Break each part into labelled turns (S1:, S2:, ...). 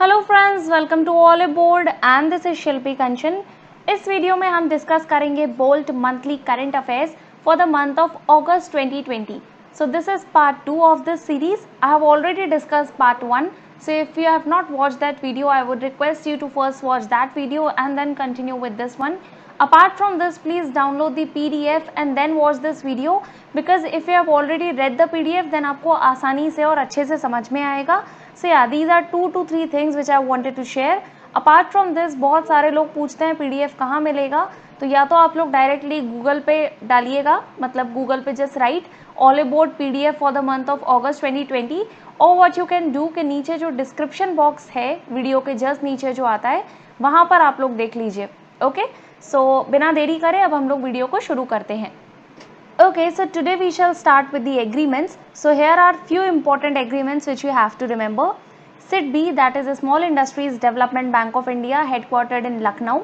S1: Hello friends, welcome to all aboard and this is Shilpi Kanchan. इस वीडियो में हम डिस्कस करेंगे bolt monthly current affairs for the month of August 2020. So this is part 2 of this series. I have already discussed part 1. So if you have not watched that video, I would request you to first watch that video and then continue with this one. Apart from this, please download the PDF and then watch this video, because if you have already read the PDF, then आपको आसानी से और अच्छे से समझ में आएगा. So yeah, these are 2 to 3 things which I wanted to share. Apart from this, बहुत सारे लोग पूछते हैं PDF कहाँ मिलेगा, तो या तो आप लोग डायरेक्टली गूगल पे डालिएगा, मतलब गूगल पे just right all about PDF for the month of August 2020, और व्हाट यू कैन डू के नीचे जो डिस्क्रिप्शन बॉक्स है वीडियो के जस्ट नीचे जो आता है वहाँ पर आप लोग देख लीजिए. ओके, सो बिना देरी करे अब हम लोग वीडियो को शुरू करते हैं. Okay, so today we shall start with the agreements. So here are few important agreements which you have to remember. SIDBI, that is a Small Industries Development Bank of India, headquartered in Lucknow.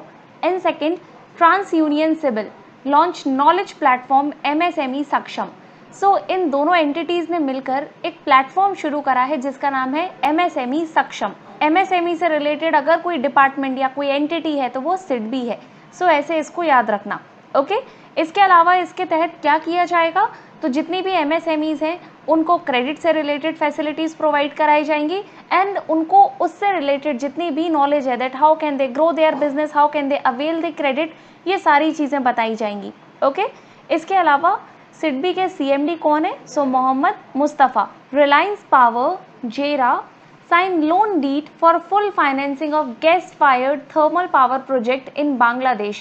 S1: And second, TransUnion Civil launched knowledge platform MSME Saksham. So इन दोनों entities ने मिलकर एक platform शुरू करा है जिसका नाम है MSME Saksham. MSME से रिलेटेड अगर कोई डिपार्टमेंट या कोई एंटिटी है तो वो SIDBI है. सो ऐसे इसको याद रखना. ओके, इसके अलावा इसके तहत क्या किया जाएगा, तो जितनी भी MSMEs हैं उनको क्रेडिट से रिलेटेड फैसिलिटीज़ प्रोवाइड कराई जाएंगी एंड उनको उससे रिलेटेड जितनी भी नॉलेज है that how can they grow their business, how can they avail the credit, ये सारी चीज़ें बताई जाएंगी. ओके, इसके अलावा सिडबी के CMD कौन है, सो मोहम्मद मुस्तफ़ा. रिलायंस पावर जेरा sign loan deed for full financing of gas-fired thermal power project in Bangladesh.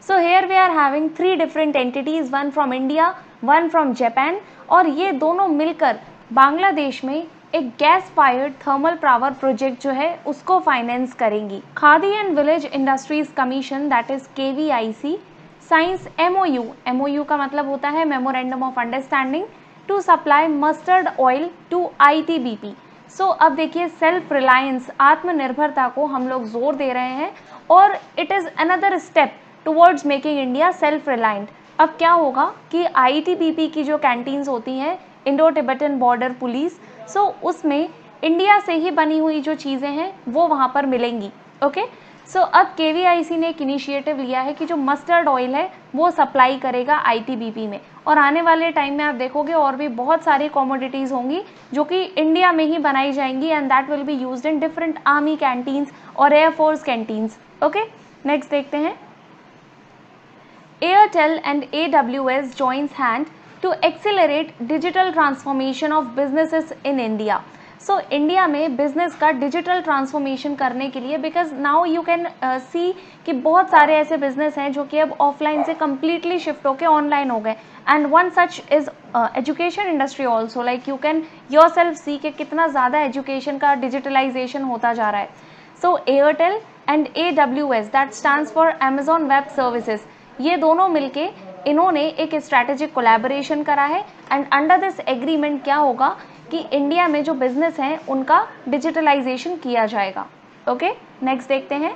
S1: So here we are having 3 different entities, one from India, one from Japan, और ये दोनों मिलकर बांग्लादेश में एक gas fired thermal power project जो है उसको finance करेंगी. Khadi and village industries commission, that is KVIC, signs MOU का मतलब होता है memorandum of understanding to supply mustard oil to ITBP. So अब देखिए, सेल्फ रिलायंस, आत्मनिर्भरता को हम लोग जोर दे रहे हैं और it is another step towards making India self reliant. अब क्या होगा कि ITBP की जो कैंटीन्स होती हैं, इंडो टिबेटन बॉर्डर पुलिस, सो उसमें इंडिया से ही बनी हुई जो चीज़ें हैं वो वहाँ पर मिलेंगी. ओके, सो अब KVIC ने एक इनिशिएटिव लिया है कि जो मस्टर्ड ऑयल है वो सप्लाई करेगा ITBP में, और आने वाले टाइम में आप देखोगे और भी बहुत सारी कमोडिटीज़ होंगी जो कि इंडिया में ही बनाई जाएंगी and that will be used in different army canteens और एयरफोर्स कैंटीन्स. ओके, नेक्स्ट देखते हैं. Airtel and AWS joins hand to accelerate digital transformation of businesses in India. So India में बिजनेस का डिजिटल ट्रांसफॉर्मेशन करने के लिए, because now you can see कि बहुत सारे ऐसे बिजनेस हैं जो कि अब ऑफलाइन से कम्प्लीटली शिफ्ट होकर ऑनलाइन हो गए, and one such is education industry also. Like you can yourself see कि कितना ज़्यादा एजुकेशन का डिजिटलाइजेशन होता जा रहा है. So Airtel and AWS, that stands for Amazon web services, ये दोनों मिलके इन्होंने एक स्ट्रैटेजिक कोलैबोरेशन करा है एंड अंडर दिस एग्रीमेंट क्या होगा कि इंडिया में जो बिजनेस हैं उनका डिजिटलाइजेशन किया जाएगा. ओके, नेक्स्ट देखते हैं.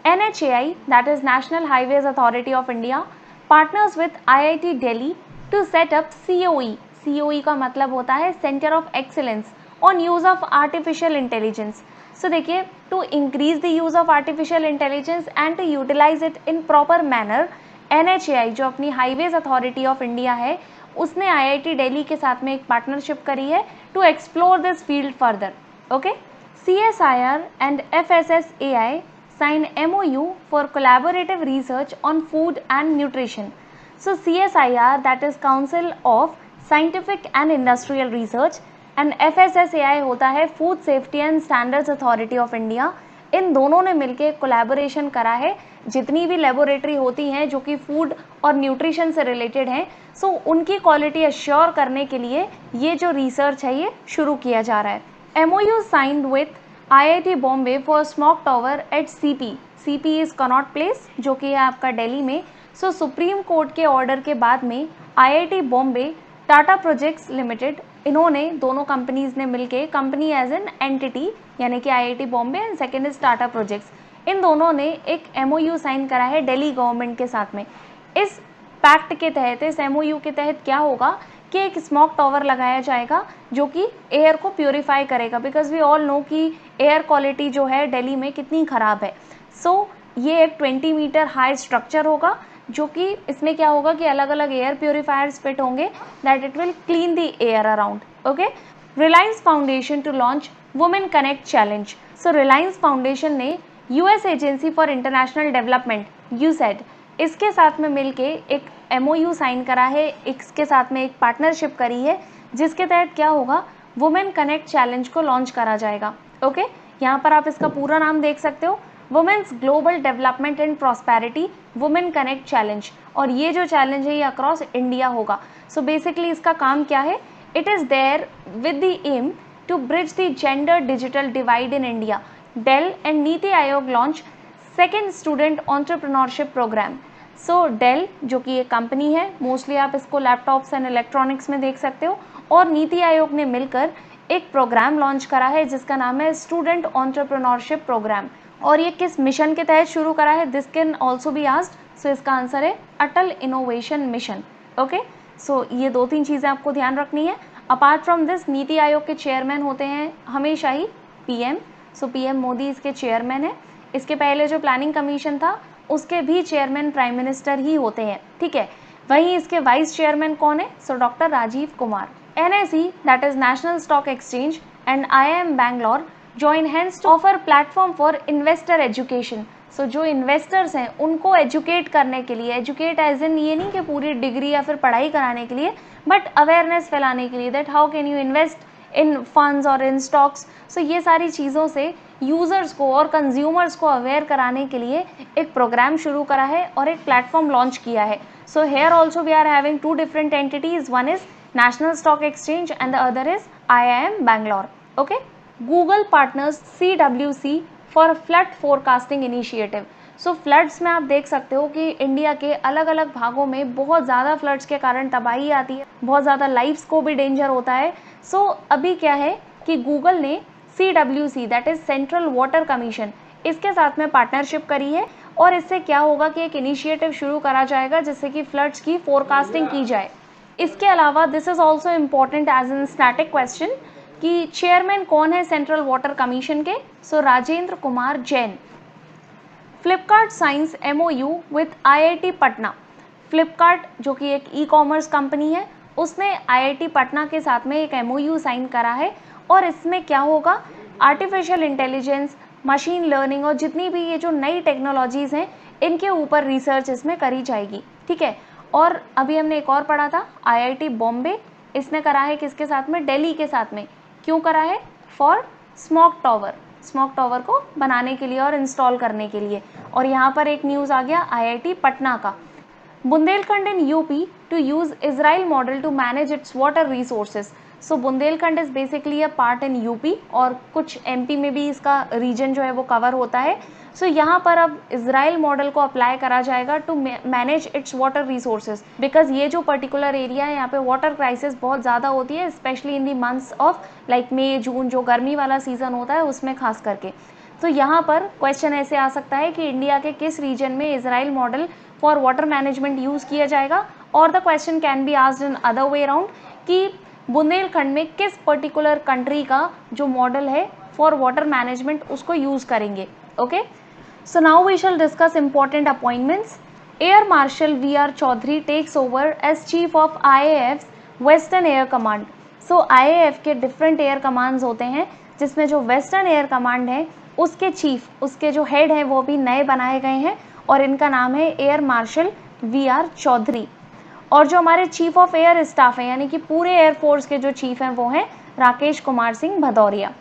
S1: NHAI, that is National Highways Authority of India, partners with IIT Delhi to set up COE का मतलब होता है centre of excellence on use of artificial intelligence. So देखिए, to increase the use of artificial intelligence and to utilise it in proper manner, NHAI जो अपनी highways Authority of India है उसने IIT Delhi के साथ में एक पार्टनरशिप करी है to explore this field further. Okay, CSIR and FSSAI sign MOU for collaborative research on food and nutrition. So CSIR, that is Council of Scientific and Industrial Research, and FSSAI होता है Food Safety and Standards Authority of India. इन दोनों ने मिलकर collaboration करा है. जितनी भी लेबोरेटरी होती हैं जो कि फूड और न्यूट्रिशन से रिलेटेड हैं, सो उनकी क्वालिटी अश्योर करने के लिए ये जो रिसर्च है ये शुरू किया जा रहा है. MOU signed with IIT Bombay for smog tower at CP is Connaught Place, जो कि है आपका दिल्ली में. सो सुप्रीम कोर्ट के ऑर्डर के बाद में IIT Bombay, Tata projects limited, इन्होंने दोनों कंपनीज ने मिलके, कंपनी एज एन एंटिटी यानी कि IIT Bombay and second is Tata projects, इन दोनों ने एक MOU साइन करा है दिल्ली गवर्नमेंट के साथ में. इस पैक्ट के तहत, इस MOU के तहत क्या होगा कि एक स्मॉक टावर लगाया जाएगा जो कि एयर को प्योरीफाई करेगा, बिकॉज वी ऑल नो कि एयर क्वालिटी जो है दिल्ली में कितनी ख़राब है। सो ये एक 20 मीटर हाई स्ट्रक्चर होगा जो कि इसमें क्या होगा कि अलग अलग एयर प्योरीफायर्स फिट होंगे that it will clean the air around. Okay, Reliance Foundation to launch Women connect Challenge. So Reliance Foundation ने US Agency for International Development USAID इसके साथ में मिलके एक MOU साइन करा है, इसके साथ में एक पार्टनरशिप करी है जिसके तहत क्या होगा, वुमेन कनेक्ट चैलेंज को लॉन्च करा जाएगा। ओके, यहाँ पर आप इसका पूरा नाम देख सकते हो, women's global development and prosperity women connect challenge, और ये जो चैलेंज है ये अक्रॉस इंडिया होगा। सो बेसिकली इसका काम क्या है, it is there with the aim to bridge the gender digital divide in India. Dell and NITI Aayog launch second student entrepreneurship program. So Dell जो कि एक कंपनी है, मोस्टली आप इसको लैपटॉप्स एंड इलेक्ट्रॉनिक्स में देख सकते हो, और नीति आयोग ने मिलकर एक प्रोग्राम लॉन्च करा है जिसका नाम है स्टूडेंट एंटरप्रेन्योरशिप प्रोग्राम। और ये किस मिशन के तहत शुरू करा है, this can also be asked. So इसका आंसर है Atal innovation mission. Okay, so ये 2-3 चीज़ें आपको ध्यान रखनी है। Apart from this, NITI Aayog के चेयरमैन होते हैं हमेशा ही PM। सो PM मोदी इसके चेयरमैन है। इसके पहले जो प्लानिंग कमीशन था उसके भी चेयरमैन प्राइम मिनिस्टर ही होते हैं, ठीक है। वहीं इसके वाइस चेयरमैन कौन है, so doctor Rajiv Kumar. NSE that is national stock exchange and IIM Bangalore join hands to offer platform for investor education. So जो इन्वेस्टर्स हैं उनको एजुकेट करने के लिए, एजुकेट एज इन ये नहीं कि पूरी डिग्री या फिर पढ़ाई कराने के लिए, बट अवेयरनेस फैलाने के लिए that how can you invest in funds और इन स्टॉक्स। सो ये सारी चीज़ों से यूज़र्स को और कंज्यूमर्स को अवेयर कराने के लिए एक प्रोग्राम शुरू करा है और एक प्लेटफॉर्म लॉन्च किया है। So here also we are having 2 different entities, one is national stock exchange and the other is IIM Bangalore. Okay, Google partners CWC for flood forecasting initiative. So floods में आप देख सकते हो कि इंडिया के अलग अलग भागों में बहुत ज़्यादा फ्लड्स के कारण तबाही आती है, बहुत ज़्यादा लाइफ्स को भी डेंजर होता है। सो अभी क्या है कि गूगल ने CWC that is central water commission इसके साथ में पार्टनरशिप करी है, और इससे क्या होगा कि एक इनिशिएटिव शुरू करा जाएगा जिससे कि फ्लड्स की फोरकास्टिंग की जाए। इसके अलावा this is also important as an static question कि चेयरमैन कौन है सेंट्रल वाटर कमीशन के, so Rajendra Kumar Jain. Flipkart signs MOU with IIT Patna. Flipkart जो कि एक ई-कॉमर्स कंपनी है, उसने IIT पटना के साथ में एक MOU साइन करा है, और इसमें क्या होगा, आर्टिफिशियल इंटेलिजेंस, मशीन लर्निंग और जितनी भी ये जो नई टेक्नोलॉजीज़ हैं इनके ऊपर रिसर्च इसमें करी जाएगी, ठीक है। और अभी हमने एक और पढ़ा था IIT बॉम्बे, इसने करा है किसके साथ में, दिल्ली के साथ में। क्यों करा है, फॉर स्मॉक टावर को बनाने के लिए और इंस्टॉल करने के लिए। और यहाँ पर एक न्यूज़ आ गया IIT पटना का, Bundelkhand in UP to use Israel model to manage its water resources. So Bundelkhand is basically a part in UP, और कुछ MP में भी इसका रीजन जो है वो कवर होता है। सो यहाँ पर अब इजराइल मॉडल को अप्लाई करा जाएगा to manage its water resources, because ये जो पर्टिकुलर एरिया है यहाँ पे वाटर क्राइसिस बहुत ज़्यादा होती है, specially in the months of like May June, जो गर्मी वाला सीजन होता है उसमें खास करके। तो यहाँ पर क्वेश्चन ऐसे आ सकता है कि इंडिया के किस रीजन में Israel model for water management use किया जाएगा, और the question can be asked in other way around कि बुंदेलखंड में किस पर्टिकुलर कंट्री का जो मॉडल है फॉर वाटर मैनेजमेंट उसको यूज़ करेंगे। Okay, so now we shall discuss important appointments. Air marshal VR Chaudhari takes over as chief of IAF's western air command. So IAF के different air commands होते हैं, जिसमें जो वेस्टर्न एयर कमांड है उसके chief, उसके जो हेड हैं वो भी नए बनाए गए हैं, और इनका नाम है एयर मार्शल VR चौधरी। और जो हमारे चीफ ऑफ एयर स्टाफ हैं, यानी कि पूरे एयरफोर्स के जो चीफ हैं वो हैं Rakesh Kumar Singh Bhadauria.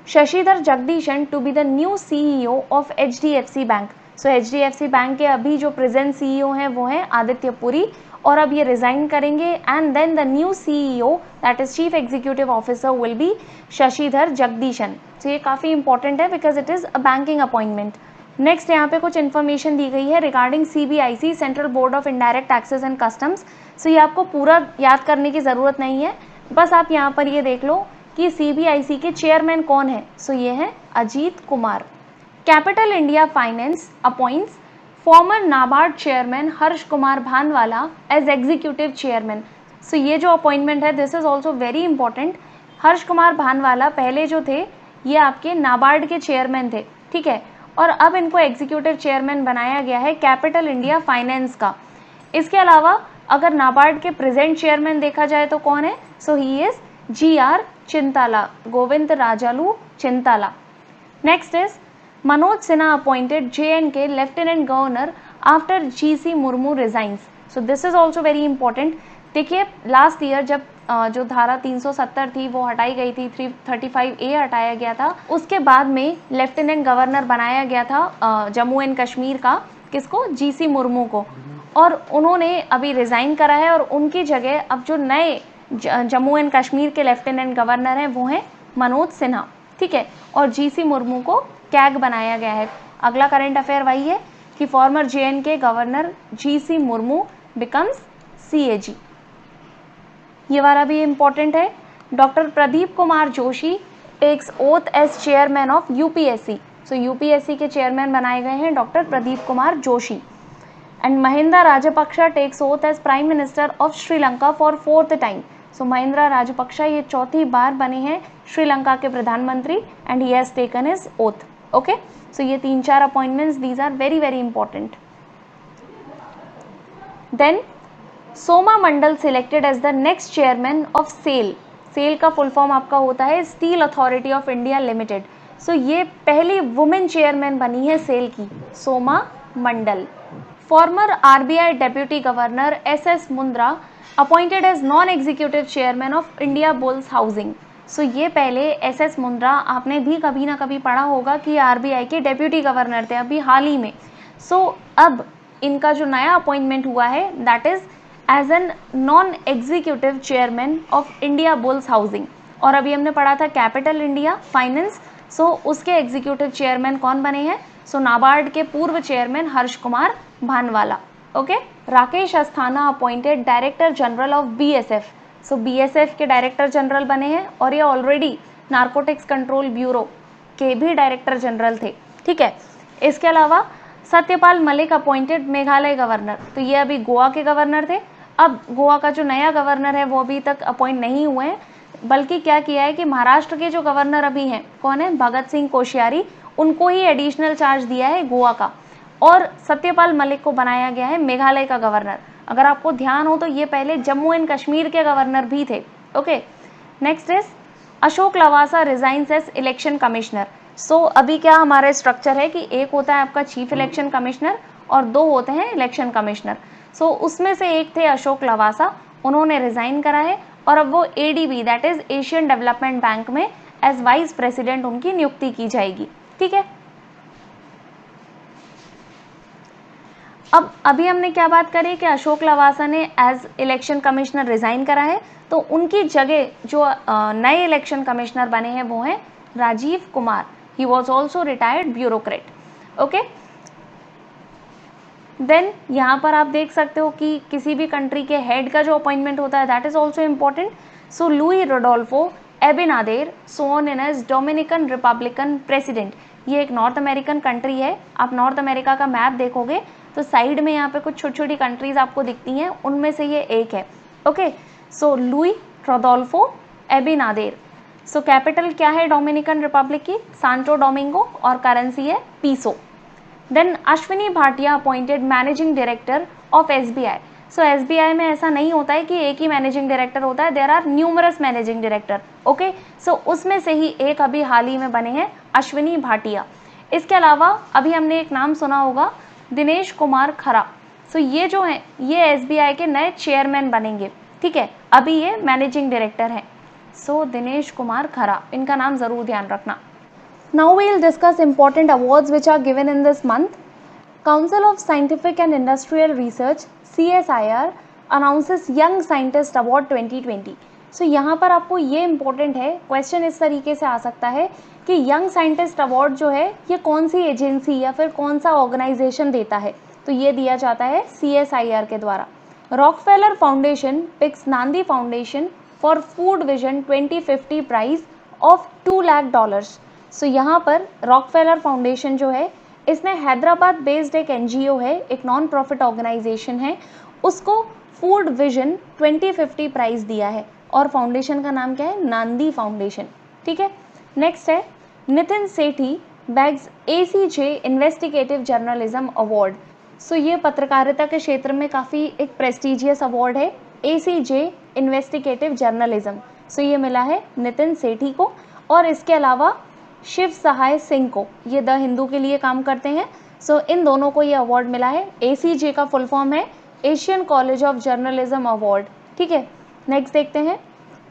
S1: Shashidhar Jagdishan to be the new CEO of HDFC bank. So HDFC bank के अभी जो प्रेजेंट CEO हैं वो हैं आदित्य पुरी, और अब ये रिजाइन करेंगे, and then the new CEO that is chief executive officer will be Shashidhar Jagdishan. तो ये काफ़ी इंपॉर्टेंट है because it is a banking appointment. Next यहाँ पे कुछ इन्फॉर्मेशन दी गई है regarding CBIC central board of indirect taxes and customs. So ये आपको पूरा याद करने की ज़रूरत नहीं है, बस आप यहाँ पर ये देख लो कि CBIC के चेयरमैन कौन है। सो ये हैं Ajit Kumar. Capital India finance appoints former NABARD chairman Harsh Kumar Bhanwala as executive chairman. So ये जो अपॉइंटमेंट है this is also very important. Harsh Kumar Bhanwala पहले जो थे ये आपके नाबार्ड के चेयरमैन थे, ठीक है, और अब इनको एग्जीक्यूटिव चेयरमैन बनाया गया है कैपिटल इंडिया फाइनेंस का। इसके अलावा अगर नाबार्ड के प्रेजेंट चेयरमैन देखा जाए तो कौन है, so he is GR Chintala, Govind Rajalu Chintala. Next is Manoj Sinha appointed JNK lieutenant governor after GC Murmu resigns. So this is also very important. देखिए लास्ट ईयर जब जो धारा 370 थी वो हटाई गई थी, 335A हटाया गया था, उसके बाद में लेफ्टिनेंट गवर्नर बनाया गया था जम्मू एंड कश्मीर का, किसको, GC मुर्मू को, और उन्होंने अभी रिज़ाइन करा है और उनकी जगह अब जो नए जम्मू एंड कश्मीर के लेफ्टिनेंट गवर्नर हैं वो हैं मनोज सिन्हा, ठीक है, और GC मुर्मू को कैग बनाया गया है। अगला करंट अफेयर वही है कि former JNK governor GC Murmu becomes CAG। ये वाला भी इम्पोर्टेंट है। Doctor Pradeep Kumar Joshi takes oath as chairman of UPSC। So UPSC के चेयरमैन बनाए गए हैं doctor Pradeep Kumar Joshi. And Mahinda Rajapaksa takes oath as prime minister of Sri Lanka for 4th time. So Mahinda Rajapaksa ये 4थी बार बने हैं श्रीलंका के प्रधानमंत्री and he has taken his oath. Okay, so ये 3-4 appointments, these are very very important. Then Soma Mandal selected as the next chairman of SAIL. SAIL का full form आपका होता है steel authority of India limited. So ये पहली वुमेन चेयरमैन बनी है सेल की, Soma Mandal. Former RBI deputy governor SS Mundra appointed as non executive chairman of India bulls housing. So ये पहले SS मुंद्रा, आपने भी कभी ना कभी पढ़ा होगा कि RBI के डेप्यूटी गवर्नर थे अभी हाल ही में। सो अब इनका जो नया अपॉइंटमेंट हुआ है that is as an non executive chairman of India bulls housing. और अभी हमने पढ़ा था कैपिटल इंडिया फाइनेंस, सो उसके एग्जीक्यूटिव चेयरमैन कौन बने हैं, सो नाबार्ड के पूर्व chairman Harsh Kumar Bhanwala. Okay, Rakesh Asthana appointed director general of BSF। So BSF के डायरेक्टर जनरल बने हैं और ये ऑलरेडी नार्कोटिक्स कंट्रोल ब्यूरो के भी डायरेक्टर जनरल थे, ठीक है। इसके अलावा सत्यपाल मलिक अपॉइंटेड मेघालय गवर्नर। तो ये अभी गोवा के गवर्नर थे, अब गोवा का जो नया गवर्नर है वो अभी तक अपॉइंट नहीं हुए हैं, बल्कि क्या किया है कि महाराष्ट्र के जो गवर्नर अभी हैं कौन है, भगत सिंह कोश्यारी, उनको ही एडिशनल चार्ज दिया है गोवा का, और सत्यपाल मलिक को बनाया गया है मेघालय का गवर्नर। अगर आपको ध्यान हो तो ये पहले जम्मू एंड कश्मीर के गवर्नर भी थे। Okay, next is Ashok Lavasa resigns as election commissioner. So अभी क्या हमारा स्ट्रक्चर है कि एक होता है आपका चीफ इलेक्शन कमिश्नर और 2 होते हैं इलेक्शन कमिश्नर। सो उसमें से एक थे अशोक लवासा, उन्होंने रिजाइन करा है और अब वो ADB that is Asian development bank में एज वाइस प्रेसिडेंट उनकी नियुक्ति की जाएगी, ठीक है। अब अभी हमने क्या बात करी कि अशोक लवासा ने एज इलेक्शन कमिश्नर रिजाइन करा है, तो उनकी जगह जो नए इलेक्शन कमिश्नर बने हैं वो हैं Rajiv Kumar. He was also retired bureaucrat. Okay, then यहाँ पर आप देख सकते हो कि किसी भी कंट्री के हेड का जो अपॉइंटमेंट होता है that is also important. So Luis Rodolfo Abinader sworn in as Dominican Republican president. ये एक नॉर्थ अमेरिकन कंट्री है। आप नॉर्थ अमेरिका का मैप देखोगे तो साइड में यहाँ पे कुछ छोटी छोटी कंट्रीज आपको दिखती हैं, उनमें से ये एक है। Okay, so Luis Rodolfo Abinader. So capital क्या है डोमिनिकन रिपब्लिक की, सांतो डोमिंगो, और करेंसी है peso. Then Ashwini Bhatia appointed managing director of SBI। So SBI में ऐसा नहीं होता है कि एक ही मैनेजिंग डायरेक्टर होता है, there are numerous managing director. Okay, so उसमें से ही एक अभी हाल ही में बने हैं अश्विनी भाटिया। इसके अलावा अभी हमने एक नाम सुना होगा दिनेश कुमार खरा। सो ये जो हैं ये SBI के नए चेयरमैन बनेंगे, ठीक है, अभी ये मैनेजिंग डायरेक्टर हैं। सो दिनेश कुमार खरा, इनका नाम ज़रूर ध्यान रखना। Now we will discuss important awards which are given in this month. Council of Scientific and Industrial Research CSIR announces Young Scientist Award 2020. So यहाँ पर आपको ये इम्पोर्टेंट है, क्वेश्चन इस तरीके से आ सकता है कि यंग साइंटिस्ट अवार्ड जो है ये कौन सी एजेंसी या फिर कौन सा ऑर्गेनाइजेशन देता है, तो ये दिया जाता है CSIR के द्वारा। Rockefeller foundation picks Nandi foundation for food vision 2050 prize of $2 lakh. So यहाँ पर रॉकफेलर फाउंडेशन जो है इसने हैदराबाद बेस्ड एक NGO है, एक नॉन प्रॉफिट ऑर्गेनाइजेशन है, उसको फूड विजन 2050 प्राइज दिया है और फाउंडेशन का नाम क्या है, नांदी फाउंडेशन। ठीक है, नेक्स्ट है Nitin Sethi bags ACJ investigative journalism award. So ये पत्रकारिता के क्षेत्र में काफ़ी एक प्रेस्टिजियस अवार्ड है, ACJ इन्वेस्टिगेटिव जर्नलिज्म। सो ये मिला है नितिन सेठी को, और इसके अलावा शिव सहाय सिंह को, ये द हिंदू के लिए काम करते हैं। सो इन दोनों को ये अवार्ड मिला है। ACJ का फुल फॉर्म है Asian college of journalism award. ठीक है, नेक्स्ट देखते हैं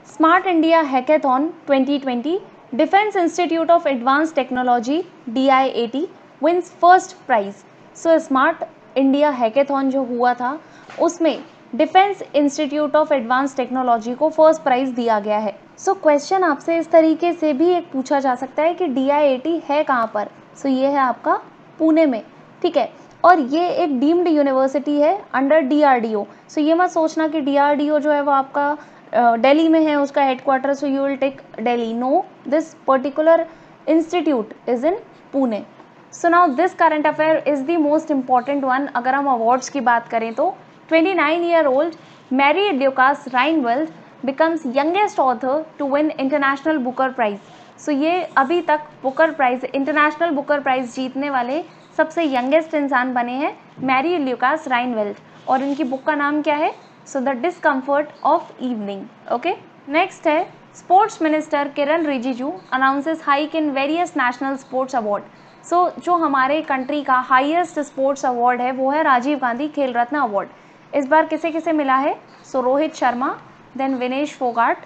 S1: smart India hackathon 2020 defence institute of advance technology DIAT wins first prize. So smart India hackathon जो हुआ था उसमें defence institute of advance technology को फर्स्ट प्राइज दिया गया है। सो क्वेश्चन आपसे इस तरीके से भी एक पूछा जा सकता है कि DIAT है कहाँ पर। सो ये है आपका पुणे में। ठीक है, और ये एक डीम्ड यूनिवर्सिटी है अंडर DRDO। सो ये मत सोचना कि DRDO जो है वो आपका दिल्ली में है उसका headquarter, so you will take Delhi. No, this particular institute is in Pune. So now this current affair is the most important one. अगर हम अवार्ड्स की बात करें तो 29-year-old Marieke Lucas Rijneveld becomes youngest author to win international Booker prize. So ये अभी तक Booker prize, international Booker prize जीतने वाले सबसे यंगेस्ट इंसान बने हैं मैरी ल्यूकास राइनवेल्ड, और इनकी बुक का नाम क्या है, so the discomfort of evening. Okay, next है sports minister Kiran Rijiju announces hike in various national sports award. So जो हमारे कंट्री का हाईएस्ट स्पोर्ट्स अवार्ड है वो है राजीव गांधी खेल रत्न अवार्ड। इस बार किसे किसे मिला है, सो रोहित शर्मा, देन विनेश फोगाट,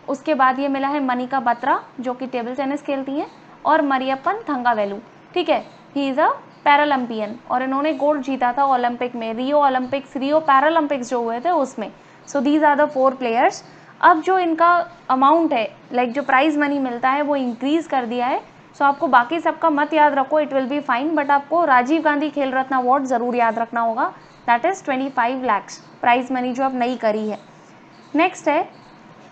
S1: उसके बाद ये मिला है मनिका बत्रा जो कि टेबल टेनिस खेलती हैं, और मरियप्पन थंगावेलू। ठीक है, ही इज़ अ पैरालंपियन और इन्होंने गोल्ड जीता था ओलंपिक में, रियो पैरालंपिक्स जो हुए थे उसमें। So these are the 4 players. अब जो इनका अमाउंट है, लाइक जो प्राइज मनी मिलता है वो इंक्रीज कर दिया है। सो आपको बाकी सबका मत याद रखो, it will be fine, but आपको राजीव गांधी खेल रत्न अवार्ड ज़रूर याद रखना होगा। That is 25 lakhs prize money जो अब नई करी है। नेक्स्ट है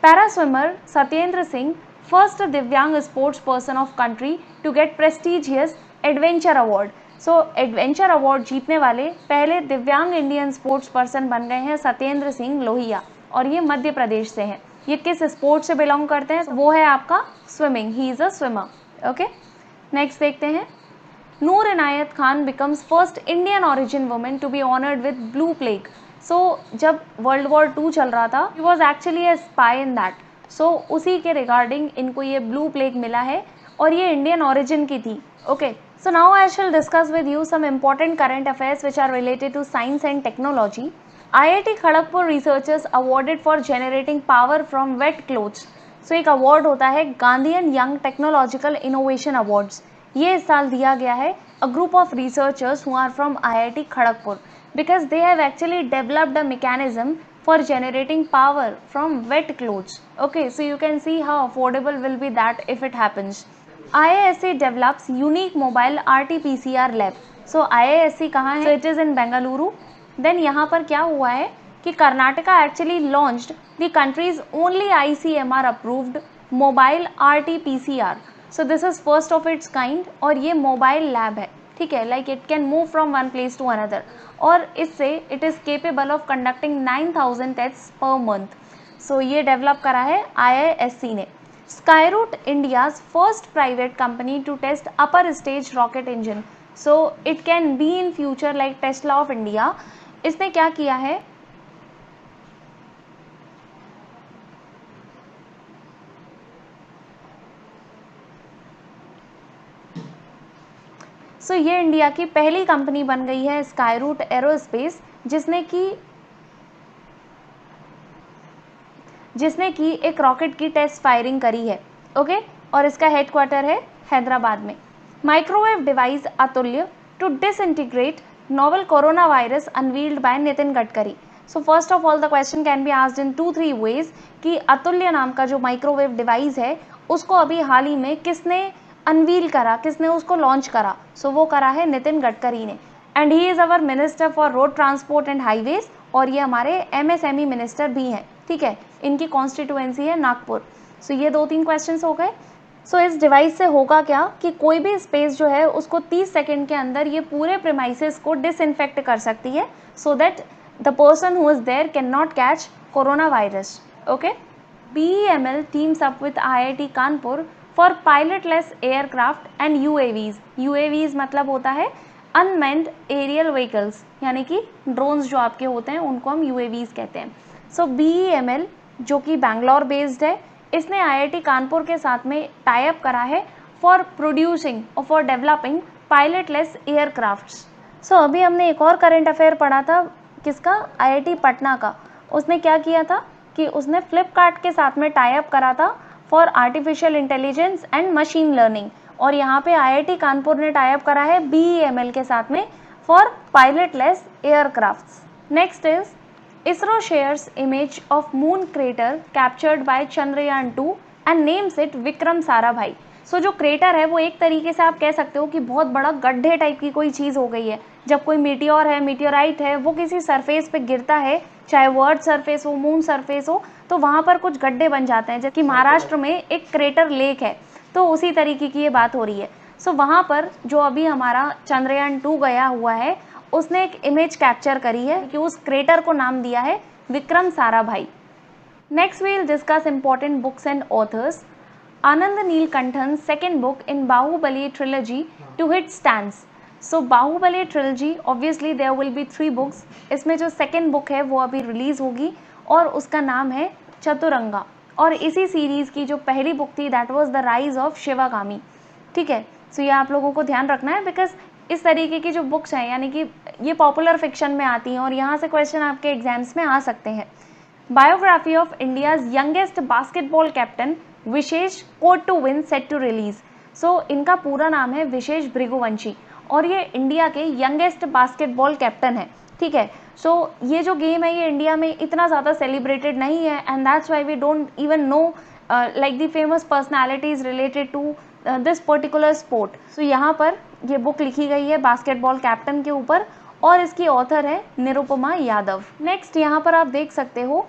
S1: para swimmer Satyendra Singh first divyang sports person of country to get prestigious adventure award. So adventure award जीतने वाले पहले दिव्यांग इंडियन स्पोर्ट्स पर्सन बन गए हैं सत्येंद्र सिंह लोहिया, और ये मध्य प्रदेश से हैं। ये किस स्पोर्ट से बिलोंग करते हैं, वो है आपका swimming, he is a swimmer. Okay, next देखते हैं Noor Inayat Khan becomes first Indian origin women to be honoured with blue plaque. So जब वर्ल्ड वॉर 2 चल रहा था, he was actually a spy in that. So उसी के रिगार्डिंग इनको ये ब्लू प्लेग मिला है और ये इंडियन ऑरिजिन की थी। Okay, so now I shall discuss with you some important current affairs which are related to science and technology. IIT Kharagpur researchers awarded for generating power from wet clothes. So एक award होता है Gandhian young technological innovation awards. ये इस साल दिया गया है a group of researchers who are from IIT Kharagpur because they have actually developed a mechanism for generating power from wet clothes. Okay, so you can see how affordable will be that if it happens. IISc develops unique mobile RT-PCR lab. So IISc कहाँ है? So it is in Bengaluru. Then यहाँ पर क्या हुआ है कि Karnataka actually launched the country's only ICMR approved mobile RT-PCR. So this is first of its kind और ये mobile lab है, ठीक है, like it can move from one place to another और इससे it is capable of conducting 9000 tests per month. So ये develop करा है IISc ने. Skyroot India's first private company to test upper stage rocket engine. So it can be in future like Tesla of India. इसने क्या किया है, so ये India की पहली कंपनी बन गई है स्काईरूट एरोस्पेस जिसने की एक रॉकेट की टेस्ट फायरिंग करी है। ओके, और इसका हेडक्वार्टर है हैदराबाद में। Microwave device Atulya to disintegrate novel corona virus unveiled by Nitin Gadkari. So first of all the question can be asked in 2-3 ways कि अतुल्य नाम का जो माइक्रोवेव डिवाइस है उसको अभी हाल ही में किसने अनवील करा, किसने उसको लॉन्च करा। सो वो करा है नितिन गडकरी ने, and he is our minister for road transport and highways, और ये हमारे MSME मिनिस्टर भी हैं, ठीक है, इनकी कॉन्स्टिट्यूएंसी है नागपुर। सो ये 2-3 क्वेश्चंस हो गए। सो इस डिवाइस से होगा क्या कि कोई भी स्पेस जो है उसको 30 सेकेंड के अंदर ये पूरे प्रेमाइसेस को डिसइंफेक्ट कर सकती है, so that the person who is there cannot catch coronavirus. Okay. BEML teams up with IIT Kanpur for pilotless aircraft and UAVs. UAVs मतलब होता है अनमैन्ड एरियल व्हीकल्स, यानी कि ड्रोन्स जो आपके होते हैं उनको हम UAVs कहते हैं. सो BEML जो कि बैंगलोर बेस्ड है, इसने IIT कानपुर के साथ में टाई अप करा है फॉर प्रोड्यूसिंग और फॉर डेवलपिंग पायलटलेस एयरक्राफ्ट्स. सो अभी हमने एक और करंट अफेयर पढ़ा था, किसका? IIT पटना का. उसने क्या किया था कि उसने फ्लिपकार्ट के साथ में टाई अप करा था for artificial intelligence and machine learning, और यहाँ पे IIT कानपुर ने टाई अप करा है BEML के साथ में for पायलटलेस aircrafts. Next is ISRO shares image of moon crater captured by Chandrayaan 2 and names it Vikram Sarabhai. So जो क्रेटर है वो एक तरीके से आप कह सकते हो कि बहुत बड़ा गड्ढे टाइप की कोई चीज़ हो गई है. जब कोई मीटियोर है, मीटियोराइट है, वो किसी सरफेस पे गिरता है, चाहे वो अर्थ सरफेस हो, मून सरफेस हो, तो वहाँ पर कुछ गड्ढे बन जाते हैं. जबकि महाराष्ट्र में एक क्रेटर लेक है, तो उसी तरीके की ये बात हो रही है. सो वहाँ पर जो अभी हमारा चंद्रयान 2 गया हुआ है, उसने एक इमेज कैप्चर करी है कि उस क्रेटर को नाम दिया है Vikram Sarabhai. Next we will discuss important books and authors. Anand Neelakantan second book in Baahubali trilogy to hit stands. So Baahubali trilogy obviously there will be 3 books. इसमें जो सेकेंड बुक है वो अभी रिलीज होगी और उसका नाम है चतुरंगा. और इसी सीरीज की जो पहली बुक थी that was the rise of Sivagami. ठीक है, सो ये आप लोगों को ध्यान रखना है, बिकॉज इस तरीके की जो बुक्स हैं यानी कि ये पॉपुलर फिक्शन में आती हैं और यहाँ से क्वेश्चन आपके एग्जाम्स में आ सकते हैं. Biography of India's youngest basketball captain Vishesh code to win set to release. So इनका पूरा नाम है विशेष भृगुवंशी और ये इंडिया के यंगेस्ट बास्केटबॉल कैप्टन है. ठीक है, सो ये जो गेम है ये इंडिया में इतना ज़्यादा सेलिब्रेटेड नहीं है and that's why we don't even know like the famous personalities related to this particular sport. So यहाँ पर ये बुक लिखी गई है बास्केटबॉल कैप्टन के ऊपर और इसकी ऑथर है निरुपमा यादव. नेक्स्ट यहाँ पर आप देख सकते हो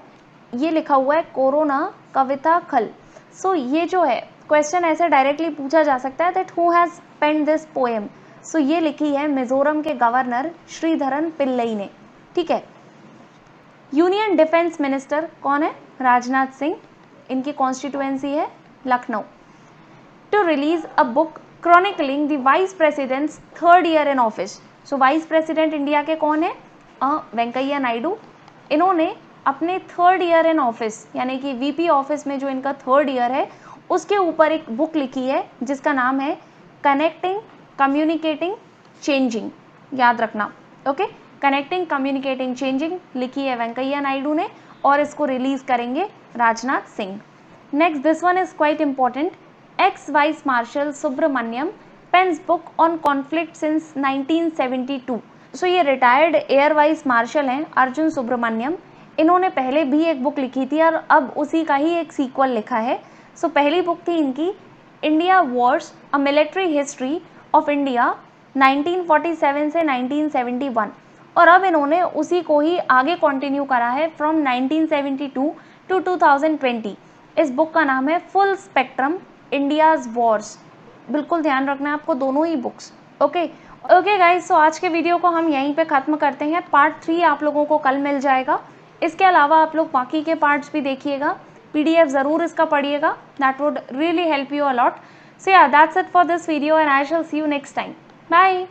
S1: ये लिखा हुआ है कोरोना कविता खल. सो ये जो है क्वेश्चन ऐसे डायरेक्टली पूछा जा सकता है that who has penned this poem. So ये लिखी है मिजोरम के गवर्नर श्रीधरन पिल्लई ने. ठीक है, यूनियन डिफेंस मिनिस्टर कौन है? राजनाथ सिंह. इनकी कॉन्स्टिट्यूएंसी है Lucknow. To release a book chronicling the vice president's 3rd year in office. So vice president India के कौन है? वेंकैया नायडू. इन्होंने अपने 3rd ईयर इन ऑफिस यानी कि VP ऑफिस में जो इनका 3rd ईयर है उसके ऊपर एक बुक लिखी है जिसका नाम है कनेक्टिंग कम्युनिकेटिंग चेंजिंग. याद रखना. ओके, कनेक्टिंग कम्युनिकेटिंग चेंजिंग लिखी है वेंकैया नायडू ने और इसको रिलीज करेंगे Rajnath Singh. Next this one is quite important. Ex vice marshal Subramaniam pens book on conflict since 1972. सो ये रिटायर्ड एयर वाइस मार्शल हैं अर्जुन सुब्रमण्यम. इन्होंने पहले भी एक बुक लिखी थी और अब उसी का ही एक सीक्वल लिखा है. सो पहली बुक थी इनकी India Wars a military history of India 1947 से 1971 और अब इन्होंने उसी को ही आगे कंटिन्यू करा है फ्रॉम 1972 टू 2020. इस बुक का नाम है फुल स्पेक्ट्रम इंडियाज वॉर्स. बिल्कुल ध्यान रखना है आपको दोनों ही बुक्स. ओके गाइज, सो आज के वीडियो को हम यहीं पे ख़त्म करते हैं. पार्ट 3 आप लोगों को कल मिल जाएगा. इसके अलावा आप लोग बाकी के पार्ट्स भी देखिएगा. PDF ज़रूर इसका पढ़िएगा. That would really help you a lot. So yeah that's it for this video and I shall see you next time. Bye.